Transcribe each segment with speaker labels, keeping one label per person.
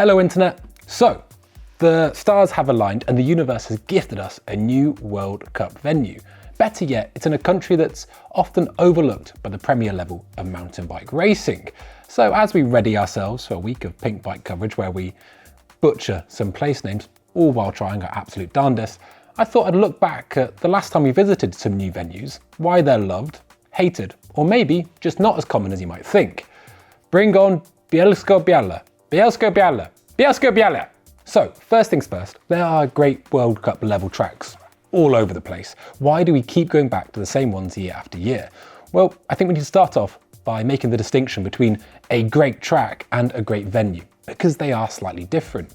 Speaker 1: Hello Internet. So, the stars have aligned and the universe has gifted us a new World Cup venue. Better yet, it's in a country that's often overlooked by the premier level of mountain bike racing. So as we ready ourselves for a week of Pinkbike coverage where we butcher some place names, all while trying our absolute darndest, I thought I'd look back at the last time we visited some new venues, why they're loved, hated, or maybe just not as common as you might think. Bring on Bielsko-Biala, Bielsko-Biala, Bielsko-Biala! So, first things first, there are great World Cup level tracks all over the place. Why do we keep going back to the same ones year after year? Well, I think we need to start off by making the distinction between a great track and a great venue, because they are slightly different.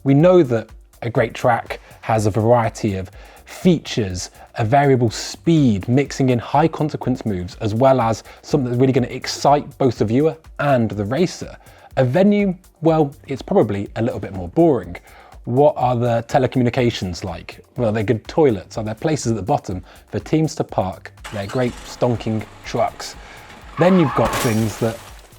Speaker 1: We know that a great track has a variety of features, a variable speed, mixing in high consequence moves, as well as something that's really going to excite both the viewer and the racer. A venue, well, it's probably a little bit more boring. What are the telecommunications like? Well, they're good toilets. Are there places at the bottom for teams to park their great stonking trucks? Then you've got things that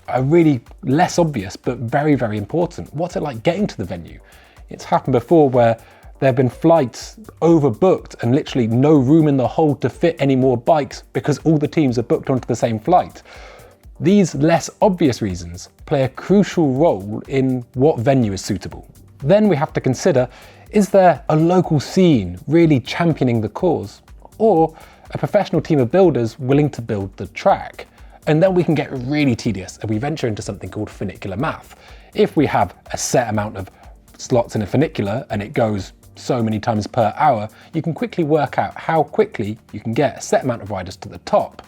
Speaker 1: are really less obvious, but very, very important. What's it like getting to the venue? It's happened before where there have been flights overbooked and literally no room in the hold to fit any more bikes because all the teams are booked onto the same flight. These less obvious reasons play a crucial role in what venue is suitable. Then we have to consider, is there a local scene really championing the cause? Or a professional team of builders willing to build the track? And then we can get really tedious and we venture into something called funicular math. If we have a set amount of slots in a funicular and it goes so many times per hour, you can quickly work out how quickly you can get a set amount of riders to the top.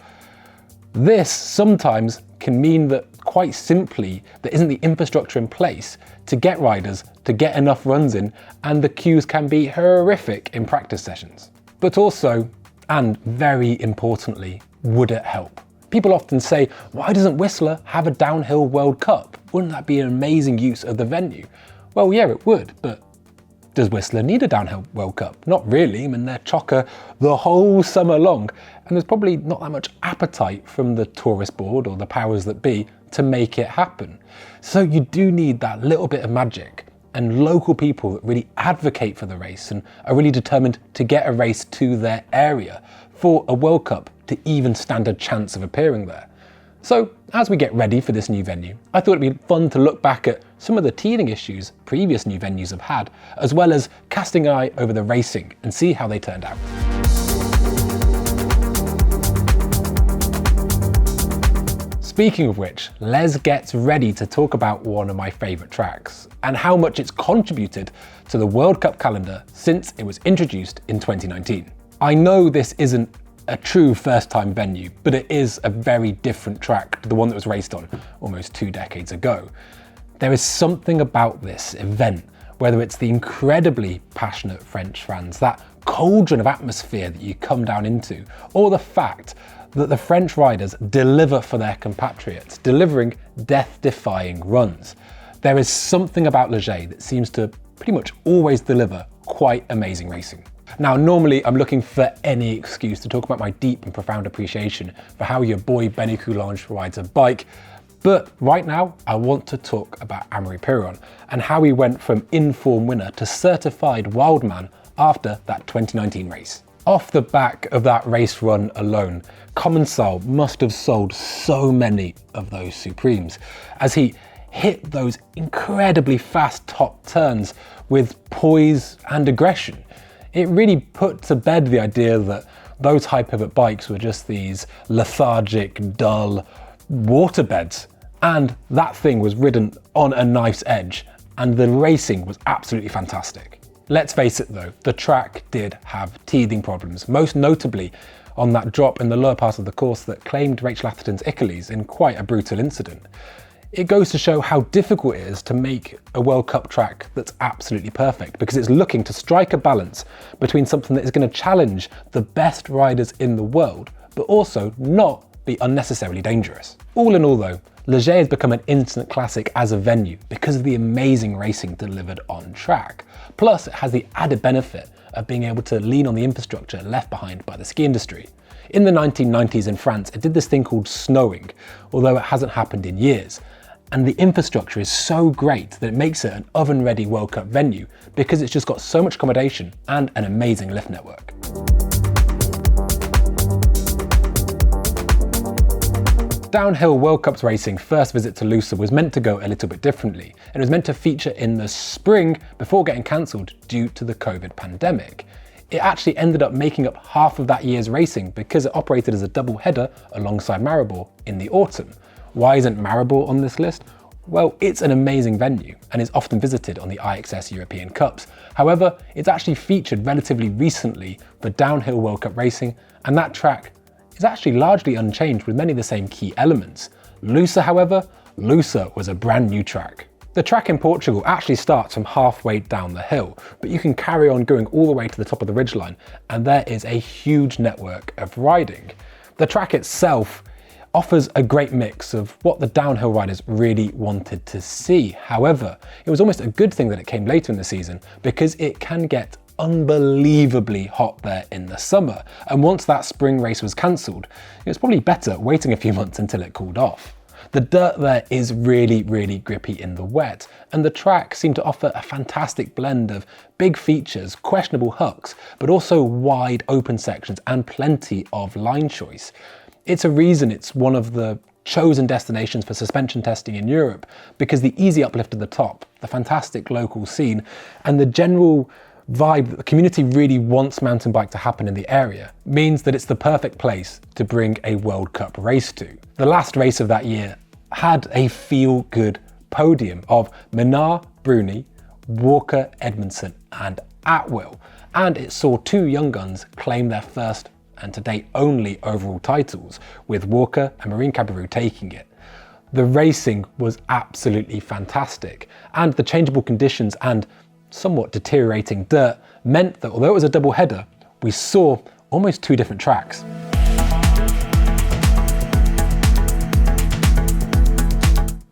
Speaker 1: This sometimes can mean that quite simply there isn't the infrastructure in place to get riders to get enough runs in, and the queues can be horrific in practice sessions. But also, and very importantly, would it help? People often say, why doesn't Whistler have a downhill World Cup? Wouldn't that be an amazing use of the venue? Well, yeah, it would, but does Whistler need a downhill World Cup? Not really. I mean, they're chocker the whole summer long, and there's probably not that much appetite from the tourist board or the powers that be to make it happen. So you do need that little bit of magic and local people that really advocate for the race and are really determined to get a race to their area for a World Cup to even stand a chance of appearing there. So as we get ready for this new venue, I thought it'd be fun to look back at some of the teething issues previous new venues have had, as well as casting an eye over the racing and see how they turned out. Speaking of which, let's get ready to talk about one of my favourite tracks and how much it's contributed to the World Cup calendar since it was introduced in 2019. I know this isn't a true first-time venue, but it is a very different track to the one that was raced on almost 2 decades ago. There is something about this event, whether it's the incredibly passionate French fans, that cauldron of atmosphere that you come down into, or the fact that the French riders deliver for their compatriots, delivering death-defying runs. There is something about Ligier that seems to pretty much always deliver quite amazing racing. Now, normally I'm looking for any excuse to talk about my deep and profound appreciation for how your boy Benny Coulange rides a bike, but right now I want to talk about Amaury Piron and how he went from in-form winner to certified wildman after that 2019 race. Off the back of that race run alone, Arinsal must have sold so many of those Supremes as he hit those incredibly fast top turns with poise and aggression. It really put to bed the idea that those high pivot bikes were just these lethargic, dull waterbeds. And that thing was ridden on a knife's edge, and the racing was absolutely fantastic. Let's face it though, the track did have teething problems, most notably on that drop in the lower part of the course that claimed Rachel Atherton's Achilles in quite a brutal incident. It goes to show how difficult it is to make a World Cup track that's absolutely perfect, because it's looking to strike a balance between something that is going to challenge the best riders in the world, but also not be unnecessarily dangerous. All in all though, Ligier has become an instant classic as a venue because of the amazing racing delivered on track. Plus, it has the added benefit of being able to lean on the infrastructure left behind by the ski industry. In the 1990s in France, it did this thing called snowing, although it hasn't happened in years. And the infrastructure is so great that it makes it an oven-ready World Cup venue because it's just got so much accommodation and an amazing lift network. Downhill World Cups racing first visit to Lousa was meant to go a little bit differently, and it was meant to feature in the spring before getting cancelled due to the COVID pandemic. It actually ended up making up half of that year's racing because it operated as a double header alongside Maribor in the autumn. Why isn't Maribor on this list? Well, it's an amazing venue and is often visited on the IXS European Cups. However, it's actually featured relatively recently for Downhill World Cup racing, and that track is actually largely unchanged with many of the same key elements. Lousa, however, Lousa was a brand new track. The track in Portugal actually starts from halfway down the hill, but you can carry on going all the way to the top of the ridgeline, and there is a huge network of riding. The track itself offers a great mix of what the downhill riders really wanted to see. However, it was almost a good thing that it came later in the season because it can get unbelievably hot there in the summer, and once that spring race was cancelled, it was probably better waiting a few months until it cooled off. The dirt there is really grippy in the wet, and the track seemed to offer a fantastic blend of big features, questionable hucks, but also wide open sections and plenty of line choice. It's a reason it's one of the chosen destinations for suspension testing in Europe, because the easy uplift at the top, the fantastic local scene, and the general vibe that the community really wants mountain bike to happen in the area means that it's the perfect place to bring a World Cup race to. The last race of that year had a feel-good podium of Minar, Bruni, Walker, Edmondson and Atwill, and it saw two young guns claim their first and to date only overall titles, with Walker and Marine Cabarrou taking it. The racing was absolutely fantastic, and the changeable conditions and somewhat deteriorating dirt meant that although it was a double header, we saw almost two different tracks.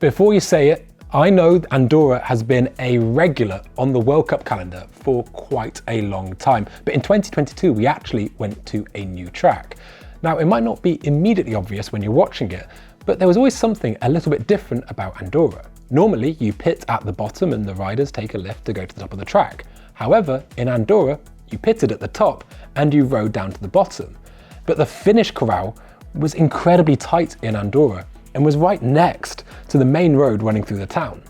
Speaker 1: Before you say it, I know Andorra has been a regular on the World Cup calendar for quite a long time, but in 2022 we actually went to a new track. Now, it might not be immediately obvious when you're watching it, but there was always something a little bit different about Andorra. Normally, you pit at the bottom and the riders take a lift to go to the top of the track. However, in Andorra, you pitted at the top and you rode down to the bottom. But the finish corral was incredibly tight in Andorra and was right next to the main road running through the town.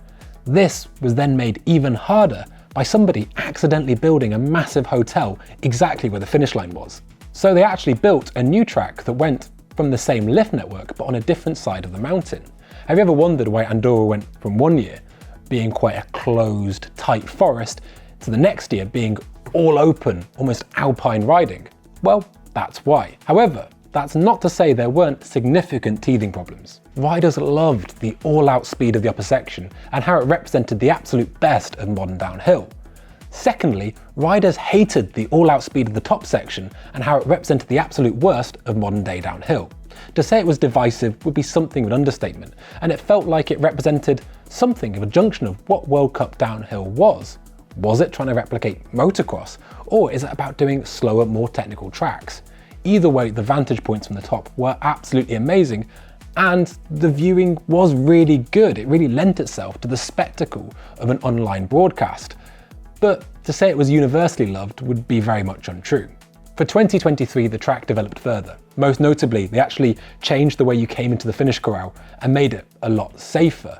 Speaker 1: This was then made even harder by somebody accidentally building a massive hotel exactly where the finish line was. So they actually built a new track that went from the same lift network but on a different side of the mountain. Have you ever wondered why Andorra went from one year being quite a closed, tight forest to the next year being all open, almost alpine riding? Well, that's why. However, that's not to say there weren't significant teething problems. Riders loved the all-out speed of the upper section and how it represented the absolute best of modern downhill. Secondly, riders hated the all-out speed of the top section and how it represented the absolute worst of modern day downhill. To say it was divisive would be something of an understatement, and it felt like it represented something of a junction of what World Cup downhill was. Was it trying to replicate motocross, or is it about doing slower, more technical tracks? Either way, the vantage points from the top were absolutely amazing, and the viewing was really good. It really lent itself to the spectacle of an online broadcast. But to say it was universally loved would be very much untrue. For 2023, the track developed further. Most notably, they actually changed the way you came into the finish corral and made it a lot safer.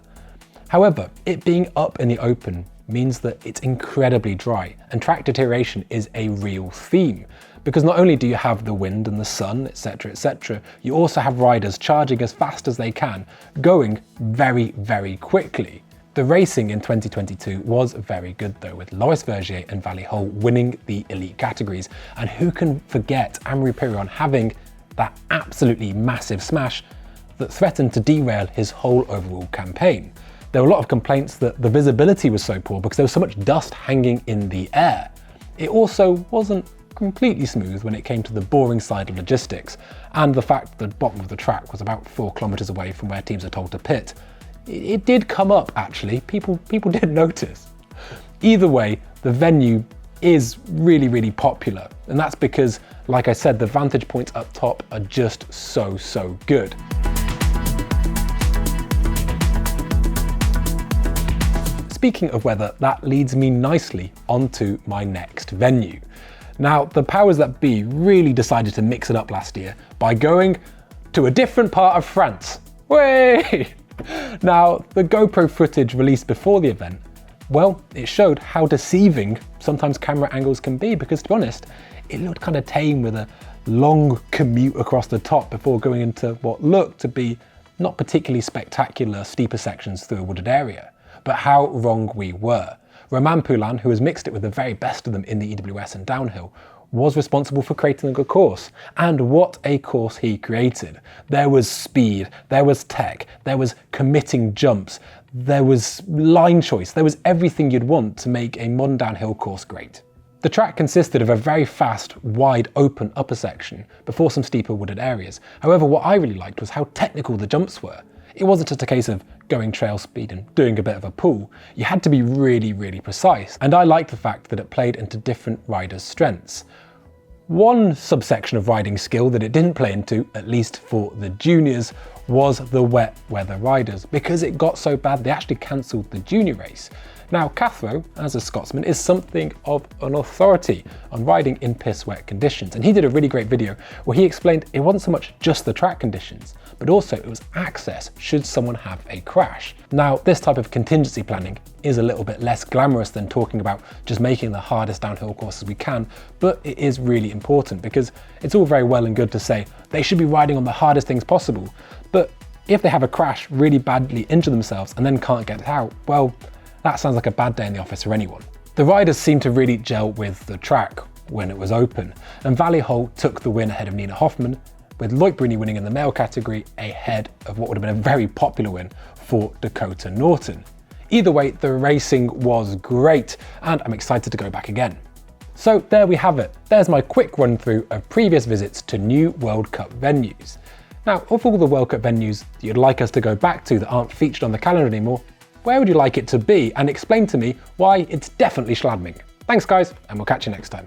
Speaker 1: However, it being up in the open means that it's incredibly dry, and track deterioration is a real theme. Because not only do you have the wind and the sun, etc., you also have riders charging as fast as they can, going very quickly. The racing in 2022 was very good though, with Loris Vergier and Vali Hole winning the elite categories, and who can forget Amaury Piron having that absolutely massive smash that threatened to derail his whole overall campaign. There were a lot of complaints that the visibility was so poor because there was so much dust hanging in the air. It also wasn't completely smooth when it came to the boring side of logistics, and the fact that the bottom of the track was about 4 kilometers away from where teams are told to pit. It did come up actually, people did notice. Either way, the venue is really popular, and that's because, like I said, the vantage points up top are just so good. speaking of weather, that leads me nicely onto my next venue. Now, the powers that be really decided to mix it up last year by going to a different part of France. Way! Now, the GoPro footage released before the event, well, it showed how deceiving sometimes camera angles can be, because to be honest, it looked kind of tame with a long commute across the top before going into what looked to be not particularly spectacular steeper sections through a wooded area. But how wrong we were. Romain Poulin, who has mixed it with the very best of them in the EWS and downhill, was responsible for creating a course. And what a course he created. There was speed, there was tech, there was committing jumps, there was line choice, there was everything you'd want to make a modern downhill course great. The track consisted of a very fast, wide open upper section before some steeper wooded areas. However, what I really liked was how technical the jumps were. It wasn't just a case of going trail speed and doing a bit of a pull. You had to be really, really precise. And I liked the fact that it played into different riders' strengths. One subsection of riding skill that it didn't play into, at least for the juniors, was the wet weather riders. Because it got so bad, they actually cancelled the junior race. Now, Cathro, as a Scotsman, is something of an authority on riding in piss wet conditions. And he did a really great video where he explained it wasn't so much just the track conditions, but also it was access should someone have a crash. Now, this type of contingency planning is a little bit less glamorous than talking about just making the hardest downhill courses we can, but it is really important, because it's all very well and good to say they should be riding on the hardest things possible, but if they have a crash, really badly injure themselves and then can't get out, well, that sounds like a bad day in the office for anyone. The riders seemed to really gel with the track when it was open, and Valley Hole took the win ahead of Nina Hoffman, with Loic Bruni winning in the male category ahead of what would have been a very popular win for Dakota Norton. Either way, the racing was great, and I'm excited to go back again. So there we have it. There's my quick run through of previous visits to new World Cup venues. Now, of all the World Cup venues that you'd like us to go back to that aren't featured on the calendar anymore, where would you like it to be? And explain to me why it's definitely Schladming. Thanks guys, and we'll catch you next time.